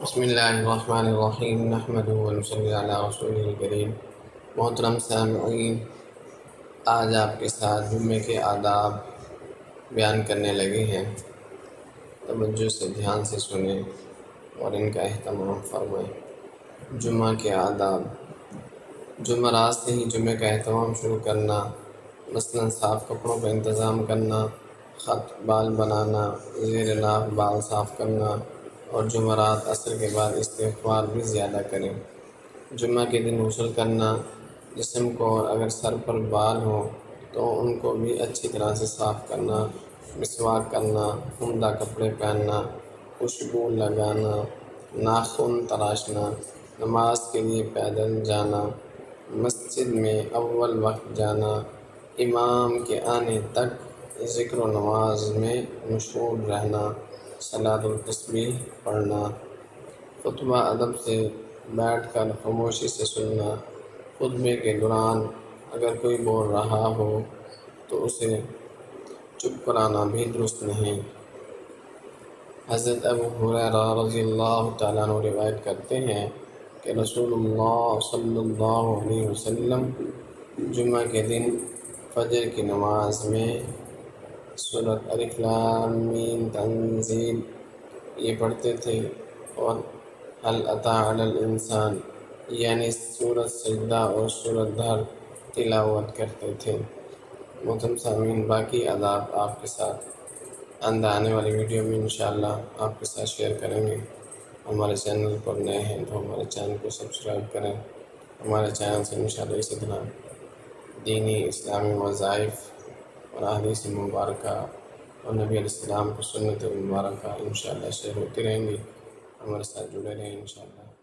بسم اللہ الرحمن الرحیم نحمدہ ونصلی علی رسولہ الکریم۔ محترم سامعین، آج آپ کے ساتھ جمعے کے آداب بیان کرنے لگے ہیں۔ توجہ سے دھیان سے سنیں اور ان کا اہتمام فرمائیں۔ جمعہ کے آداب۔ جمعرات سے ہی جمعے کا اہتمام شروع کرنا، مثلاً صاف کپڑوں کا انتظام کرنا، خط بال بنانا، زیر ناف بال صاف کرنا، اور جمعرات عصر کے بعد استغفار بھی زیادہ کریں۔ جمعہ کے دن غسل کرنا، جسم کو اور اگر سر پر بال ہوں تو ان کو بھی اچھی طرح سے صاف کرنا، مسواک کرنا، عمدہ کپڑے پہننا، خوشبو لگانا، ناخن تراشنا، نماز کے لیے پیدل جانا، مسجد میں اول وقت جانا، امام کے آنے تک ذکر و نماز میں مشغول رہنا، صلاۃ التسبیح پڑھنا، خطبہ ادب سے بیٹھ کر خاموشی سے سننا، خطبے کے دوران اگر کوئی بول رہا ہو تو اسے چپ کرانا بھی درست نہیں۔ حضرت ابو ہریرہ رضی اللہ تعالیٰ عنہ روایت کرتے ہیں کہ رسول اللہ صلی اللہ علیہ وسلم جمعہ کے دن فجر کی نماز میں سورۃ الف لام میم تنزیل یہ پڑھتے تھے اور هل اتی علی الانسان یعنی سورۃ سجدہ اور سورۃ دہر تلاوت کرتے تھے۔ محترم سامعین، باقی آداب آپ کے ساتھ آندہ آنے والی ویڈیو میں انشاءاللہ آپ کے ساتھ شیئر کریں گے۔ ہمارے چینل پر نئے ہیں تو ہمارے چینل کو سبسکرائب کریں۔ ہمارے چینل سے انشاءاللہ اسی طرح دینی اسلامی وظائف اور احادیث مبارکہ اور نبی علیہ السلام کی سنت مبارکہ انشاءاللہ شیئر ہوتی رہیں گی۔ ہمارے ساتھ جڑے رہیں انشاءاللہ۔